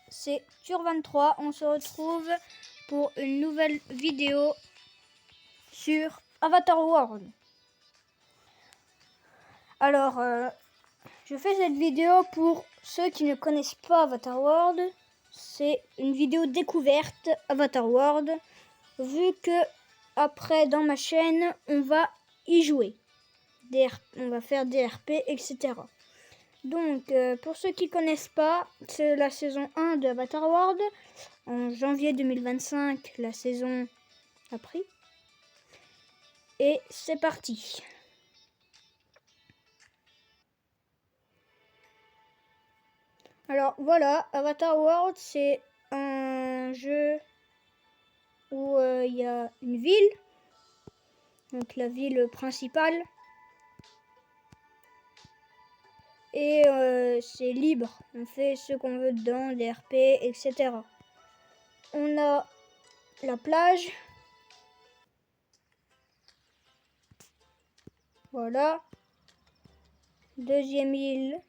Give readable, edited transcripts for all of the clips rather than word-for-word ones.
c'est Tur23. On se retrouve pour une nouvelle vidéo sur Avatar World. Alors, je fais cette vidéo pour ceux qui ne connaissent pas Avatar World. C'est une vidéo découverte Avatar World, vu que après dans ma chaîne, on va y jouer. On va faire des RP, etc. Donc, pour ceux qui ne connaissent pas, c'est la saison 1 de Avatar World. En janvier 2025, la saison a pris. Et c'est parti. Alors voilà, Avatar World, c'est un jeu où il y a une ville. Donc la ville principale. Et c'est libre, on fait ce qu'on veut dedans, des RP, etc. On a la plage. Voilà. Deuxième île,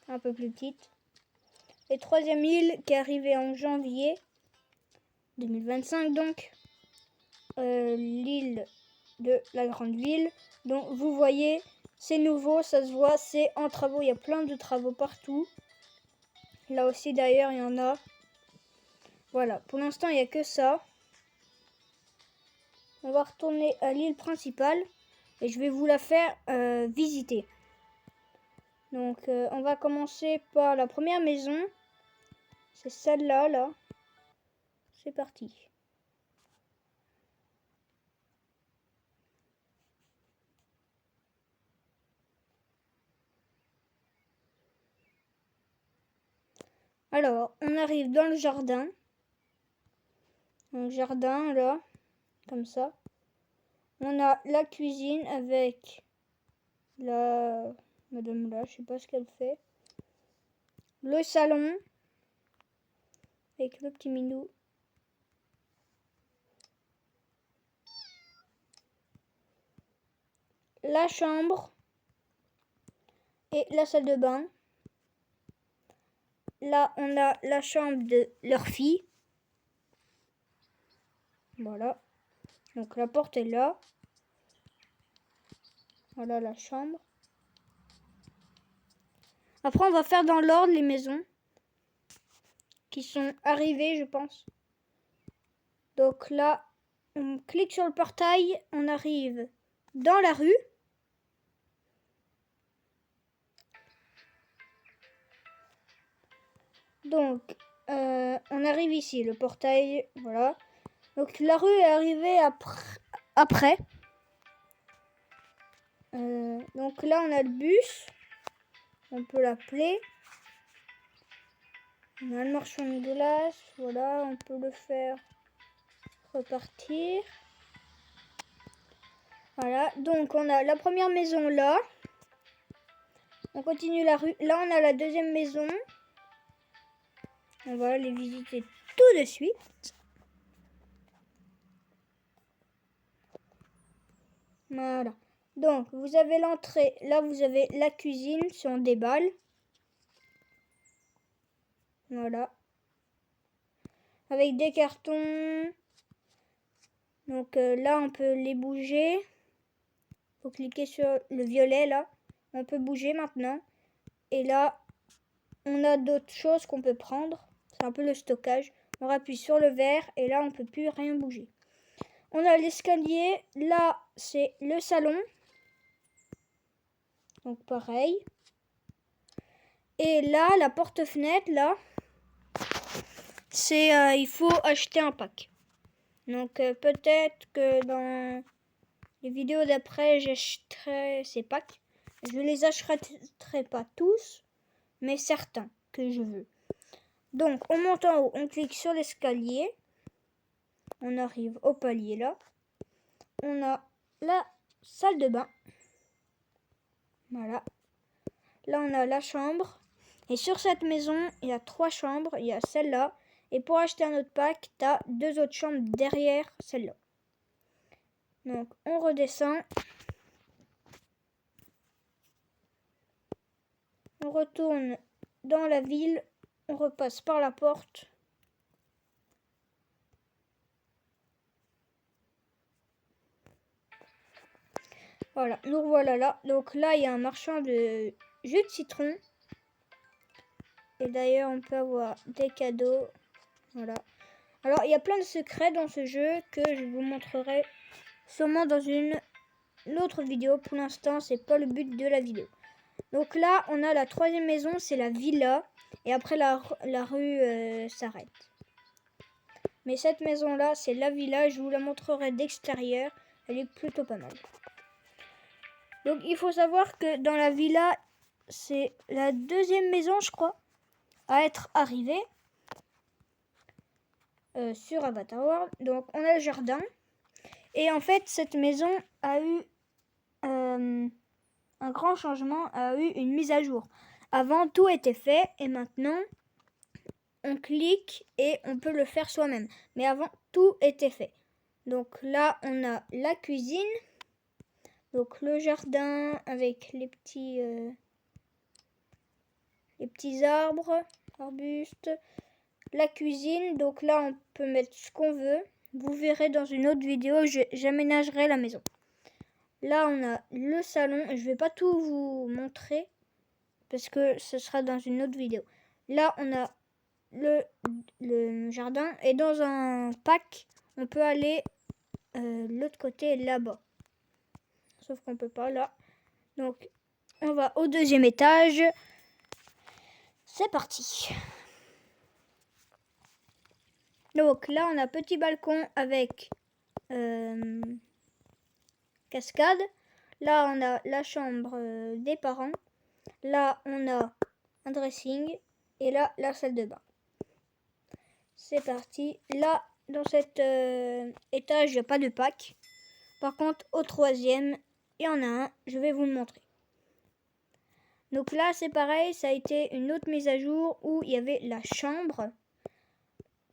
un peu plus petite. Et troisième île qui est arrivée en janvier 2025 donc. L'île de la grande ville. Donc vous voyez, c'est nouveau, ça se voit, c'est en travaux, il y a plein de travaux partout. Là aussi d'ailleurs il y en a. Voilà, pour l'instant il n'y a que ça. On va retourner à l'île principale et je vais vous la faire visiter. Donc on va commencer par la première maison. C'est celle-là, là. C'est parti. Alors, on arrive dans le jardin. Un jardin, là, comme ça. On a la cuisine avec la madame là, je sais pas ce qu'elle fait. Le salon avec le petit minou. La chambre et la salle de bain. Là, on a la chambre de leur fille. Voilà. Donc la porte est là. Voilà la chambre. Après, on va faire dans l'ordre les maisons qui sont arrivées, je pense. Donc là, on clique sur le portail, on arrive dans la rue. Donc, on arrive ici, le portail, voilà. Donc la rue est arrivée après. Donc là, on a le bus. On peut l'appeler. On a le marchand de glace. Voilà, on peut le faire repartir. Voilà, donc on a la première maison là. On continue la rue. Là, on a la deuxième maison. On va les visiter tout de suite. Voilà. Donc, vous avez l'entrée. Là, vous avez la cuisine si on déballe. Voilà. Avec des cartons. Donc là, on peut les bouger. Faut cliquer sur le violet là. On peut bouger maintenant. Et là, on a d'autres choses qu'on peut prendre. C'est un peu le stockage. On appuie sur le vert et là, on peut plus rien bouger. On a l'escalier. Là, c'est le salon. Donc pareil. Et là, la porte-fenêtre, là, c'est il faut acheter un pack. Donc peut-être que dans les vidéos d'après, j'achèterai ces packs. Je ne les achèterai pas tous, mais certains que je veux. Donc on monte en haut, on clique sur l'escalier. On arrive au palier là. On a la salle de bain. Voilà. Là on a la chambre. Et sur cette maison, il y a 3 chambres. Il y a celle-là. Et pour acheter un autre pack, tu as 2 autres chambres derrière celle-là. Donc on redescend. On retourne dans la ville on repasse par la porte. Voilà, nous revoilà là. Donc là, il y a un marchand de jus de citron. Et d'ailleurs, on peut avoir des cadeaux. Voilà. Alors, il y a plein de secrets dans ce jeu que je vous montrerai sûrement dans une autre vidéo. Pour l'instant, c'est pas le but de la vidéo. Donc là, on a la troisième maison, c'est la villa. Et après, la rue s'arrête. Mais cette maison-là, c'est la villa. Je vous la montrerai d'extérieur. Elle est plutôt pas mal. Donc, il faut savoir que dans la villa, c'est la deuxième maison, je crois, à être arrivée sur Avatar World. Donc, on a le jardin. Et en fait, cette maison a eu un grand changement, a eu une mise à jour. Avant, tout était fait et maintenant, on clique et on peut le faire soi-même. Mais avant, tout était fait. Donc là, on a la cuisine. Donc le jardin avec les petits arbres, arbustes. La cuisine, donc là, on peut mettre ce qu'on veut. Vous verrez dans une autre vidéo, j'aménagerai la maison. Là, on a le salon. Je ne vais pas tout vous montrer parce que ce sera dans une autre vidéo. Là, on a le jardin. Et dans un pack, on peut aller l'autre côté là-bas. Sauf qu'on ne peut pas là. Donc, on va au deuxième étage. C'est parti. Donc là, on a petit balcon avec cascade. Là, on a la chambre des parents. Là, on a un dressing. Et là, la salle de bain. C'est parti. Là, dans cet étage, il n'y a pas de pack. Par contre, au troisième, il y en a un. Je vais vous le montrer. Donc là, c'est pareil. Ça a été une autre mise à jour où il y avait la chambre.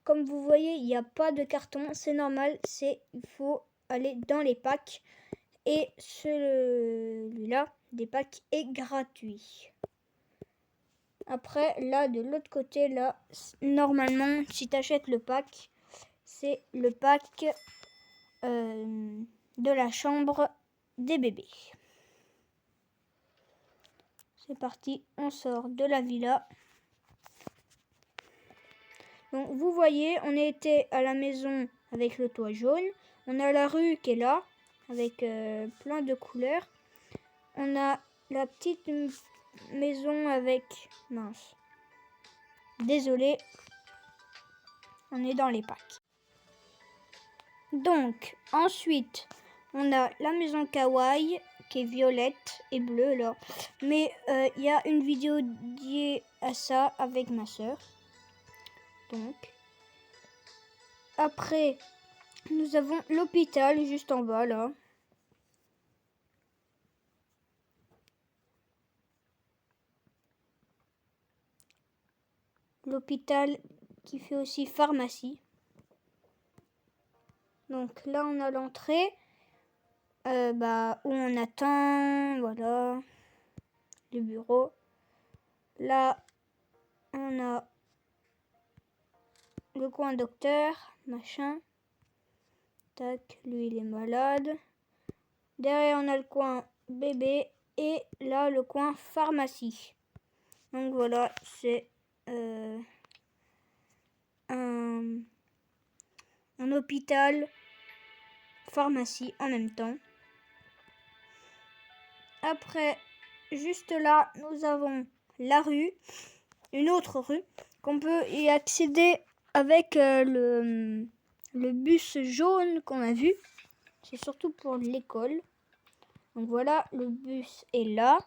Comme vous voyez, il n'y a pas de carton. C'est normal. Il faut aller dans les packs. Et celui-là, des packs, est gratuit. Après, là, de l'autre côté, là, normalement, si tu achètes le pack, c'est le pack de la chambre des bébés. C'est parti, on sort de la villa. Donc, vous voyez, on était à la maison avec le toit jaune. On a la rue qui est là, avec plein de couleurs. On a la petite maison avec... Mince. Désolé. On est dans les packs. Donc, ensuite, on a la maison kawaii qui est violette et bleue là. Mais il y a une vidéo dédiée à ça avec ma soeur. Donc, après, nous avons l'hôpital juste en bas là. L'hôpital qui fait aussi pharmacie. Donc là, on a l'entrée où on attend, voilà, les bureaux. Là, on a le coin docteur, machin. Tac, lui, il est malade. Derrière, on a le coin bébé et là, le coin pharmacie. Donc voilà, c'est un hôpital, pharmacie en même temps. Après, juste là, nous avons la rue, une autre rue, qu'on peut y accéder avec le bus jaune qu'on a vu. C'est surtout pour l'école. Donc voilà, le bus est là.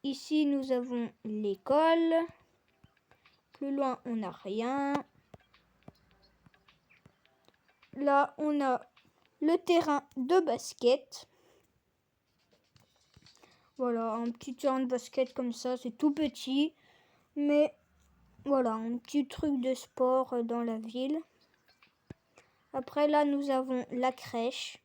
Ici, nous avons l'école. Plus loin, on n'a rien. Là, on a le terrain de basket. Voilà, un petit terrain de basket comme ça, c'est tout petit. Mais voilà, un petit truc de sport dans la ville. Après, là, nous avons la crèche.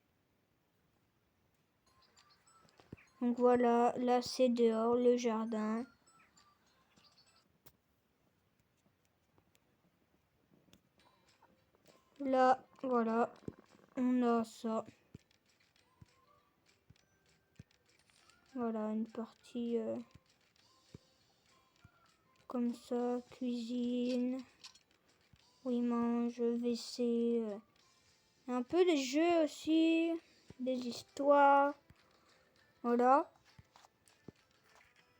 Donc voilà, là, c'est dehors, le jardin. Là, voilà, on a ça. Voilà, une partie comme ça, cuisine, où ils mangent, WC. Un peu des jeux aussi, des histoires. Voilà.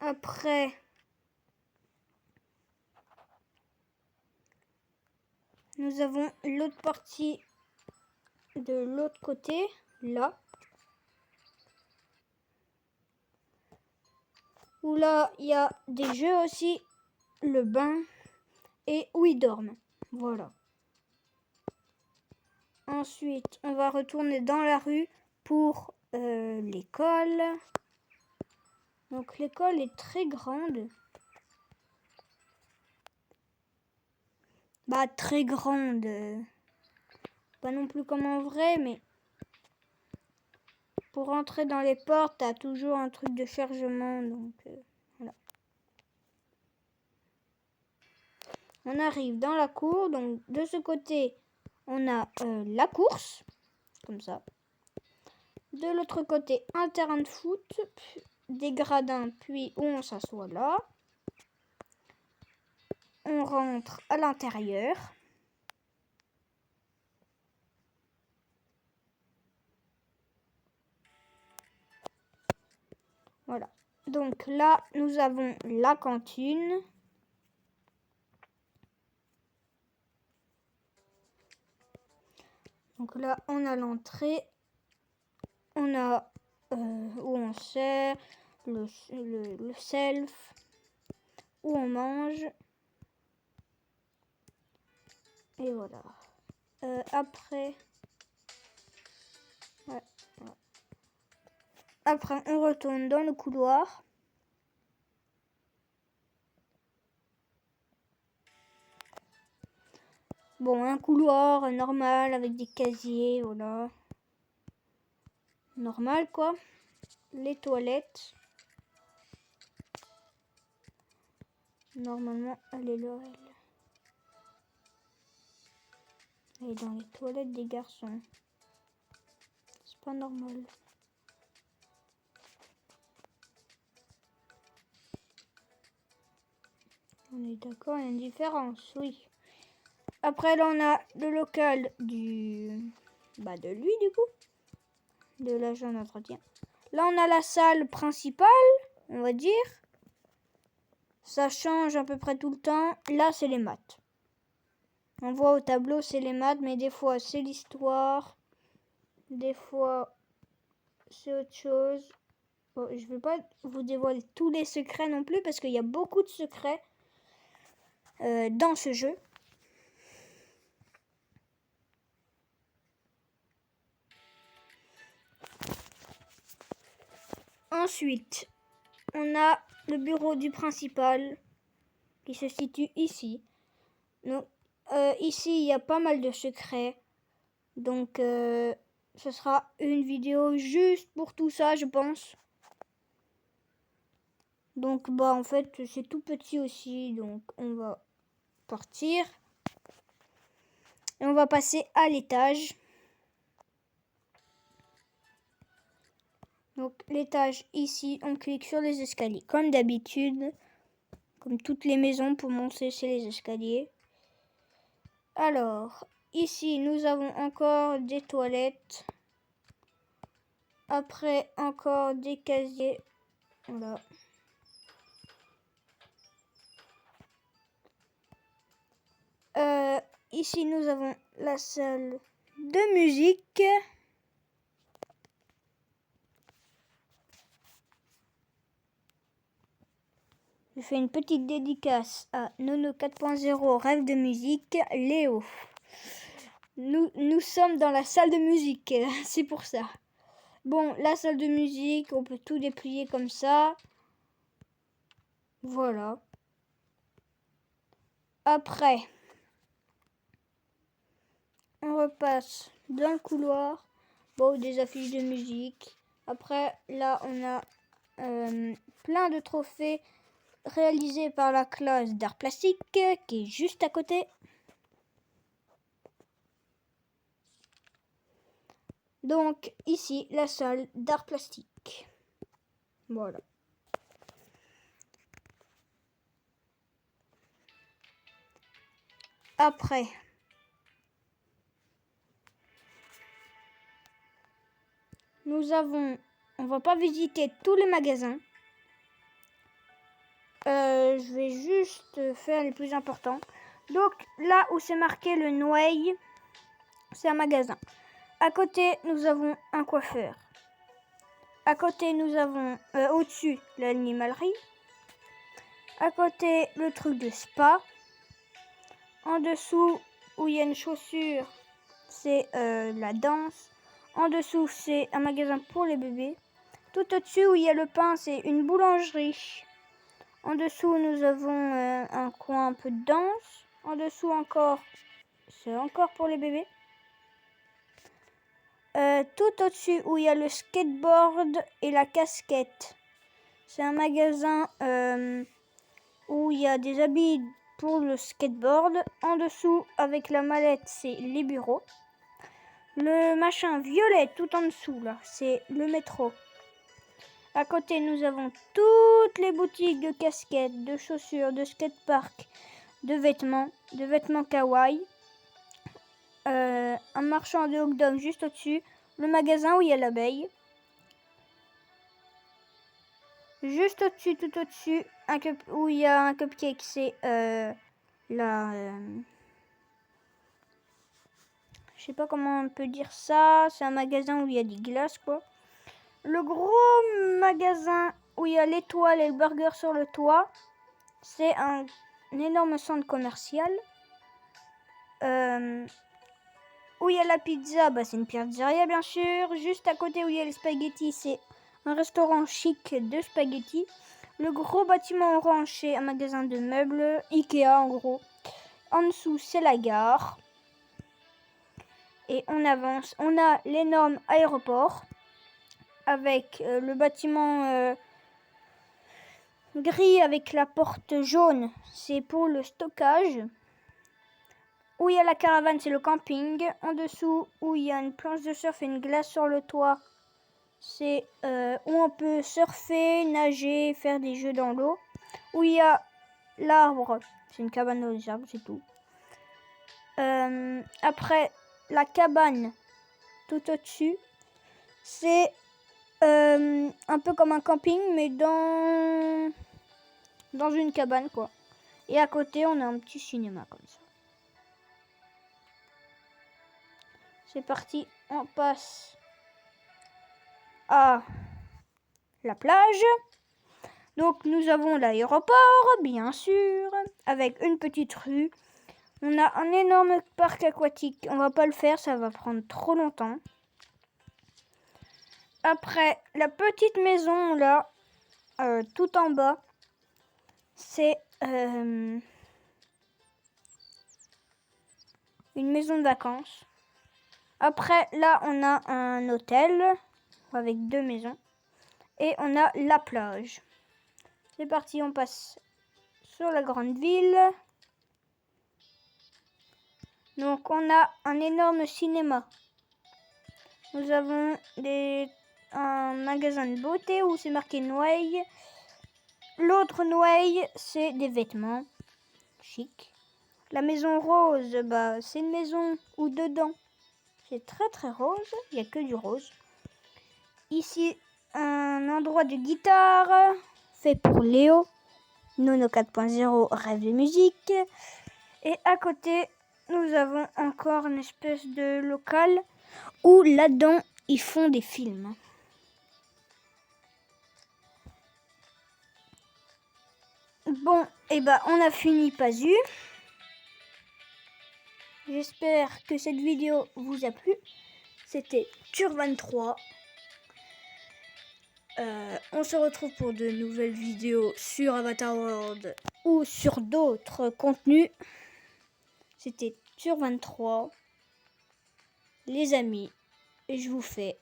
Après, nous avons l'autre partie de l'autre côté, là. Où là, il y a des jeux aussi, le bain et où ils dorment. Voilà. Ensuite, on va retourner dans la rue pour l'école. Donc l'école est très grande. Bah très grande. Pas non plus comme en vrai, mais pour rentrer dans les portes, t'as toujours un truc de chargement. Donc voilà. On arrive dans la cour. Donc de ce côté, on a la course. Comme ça. De l'autre côté, un terrain de foot. Des gradins, puis où on s'assoit là. On rentre à l'intérieur. Voilà. Donc là, nous avons la cantine. Donc là, on a l'entrée. On a où on sert, le self, où on mange. Et voilà. Après, ouais, voilà. Après, on retourne dans le couloir. Bon, un couloir normal avec des casiers, voilà. Normal, quoi. Les toilettes. Normalement, elle est là, elle. Elle est dans les toilettes des garçons. C'est pas normal. On est d'accord, il y a une différence, oui. Après, là, on a le local de lui, du coup. De l'agent d'entretien. Là, on a la salle principale, on va dire. Ça change à peu près tout le temps. Là, c'est les maths. On voit au tableau, c'est les maths, mais des fois, c'est l'histoire. Des fois, c'est autre chose. Bon, je ne vais pas vous dévoiler tous les secrets non plus, parce qu'il y a beaucoup de secrets dans ce jeu. Ensuite, on a le bureau du principal qui se situe ici. Donc, ici, il y a pas mal de secrets. Donc, ce sera une vidéo juste pour tout ça, je pense. Donc, bah, en fait, c'est tout petit aussi. Donc, on va partir. Et on va passer à l'étage. Donc, l'étage ici, on clique sur les escaliers. Comme d'habitude. Comme toutes les maisons pour monter, c'est les escaliers. Alors, ici, nous avons encore des toilettes. Après, encore des casiers. Voilà. Ici, nous avons la salle de musique. Je fais une petite dédicace à Nono 4.0 Rêve de musique, Léo. Nous sommes dans la salle de musique, c'est pour ça. Bon, la salle de musique, on peut tout déplier comme ça. Voilà. Après, on repasse dans le couloir. Bon, des affiches de musique. Après, là, on a plein de trophées réalisés par la classe d'art plastique qui est juste à côté. Donc ici, la salle d'art plastique. Voilà. Après, on va pas visiter tous les magasins. Je vais juste faire les plus importants. Donc là où c'est marqué le Noailles, c'est un magasin. À côté, nous avons un coiffeur. À côté, nous avons au-dessus l'animalerie. À côté, le truc de spa. En dessous, où il y a une chaussure, c'est la danse. En dessous, c'est un magasin pour les bébés. Tout au-dessus, où il y a le pain, c'est une boulangerie. En dessous, nous avons un coin un peu de danse. En dessous encore, c'est encore pour les bébés. Tout au-dessus, où il y a le skateboard et la casquette, c'est un magasin où il y a des habits pour le skateboard. En dessous, avec la mallette, c'est les bureaux. Le machin violet tout en dessous, là, c'est le métro. À côté, nous avons toutes les boutiques de casquettes, de chaussures, de skatepark, de vêtements kawaii. Un marchand de hot dog juste au-dessus. Le magasin où il y a l'abeille. Juste au-dessus, tout au-dessus, où il y a un cupcake, c'est je sais pas comment on peut dire ça. C'est un magasin où il y a des glaces, quoi. Le gros magasin où il y a l'étoile et le burger sur le toit, c'est un énorme centre commercial. Où il y a la pizza, c'est une pizzeria, bien sûr. Juste à côté où il y a les spaghettis, c'est un restaurant chic de spaghettis. Le gros bâtiment orange, c'est un magasin de meubles, Ikea en gros. En dessous, c'est la gare. Et on avance. On a l'énorme aéroport avec le bâtiment gris avec la porte jaune. C'est pour le stockage. Où il y a la caravane, c'est le camping. En dessous, où il y a une planche de surf et une glace sur le toit, c'est où on peut surfer, nager, faire des jeux dans l'eau. Où il y a l'arbre, c'est une cabane dans les arbres, c'est tout. Après, la cabane, tout au-dessus, c'est un peu comme un camping, mais dans une cabane, quoi. Et à côté, on a un petit cinéma, comme ça. C'est parti, on passe à la plage. Donc nous avons l'aéroport, bien sûr, avec une petite rue. On a un énorme parc aquatique. On va pas le faire, ça va prendre trop longtemps. Après, la petite maison là, tout en bas, c'est une maison de vacances. Après, là, on a un hôtel avec 2 maisons. Et on a la plage. C'est parti, on passe sur la grande ville. Donc, on a un énorme cinéma. Nous avons un magasin de beauté où c'est marqué Noailles. L'autre Noailles, c'est des vêtements chic. La maison rose, c'est une maison où dedans, c'est très très rose. Il n'y a que du rose. Ici, un endroit de guitare fait pour Léo. Nono 4.0 rêve de musique. Et à côté, nous avons encore une espèce de local où là-dedans, ils font des films. Bon, on a fini Pazu. J'espère que cette vidéo vous a plu. C'était Tur23. On se retrouve pour de nouvelles vidéos sur Avatar World ou sur d'autres contenus. C'était Tur23. Les amis, et je vous fais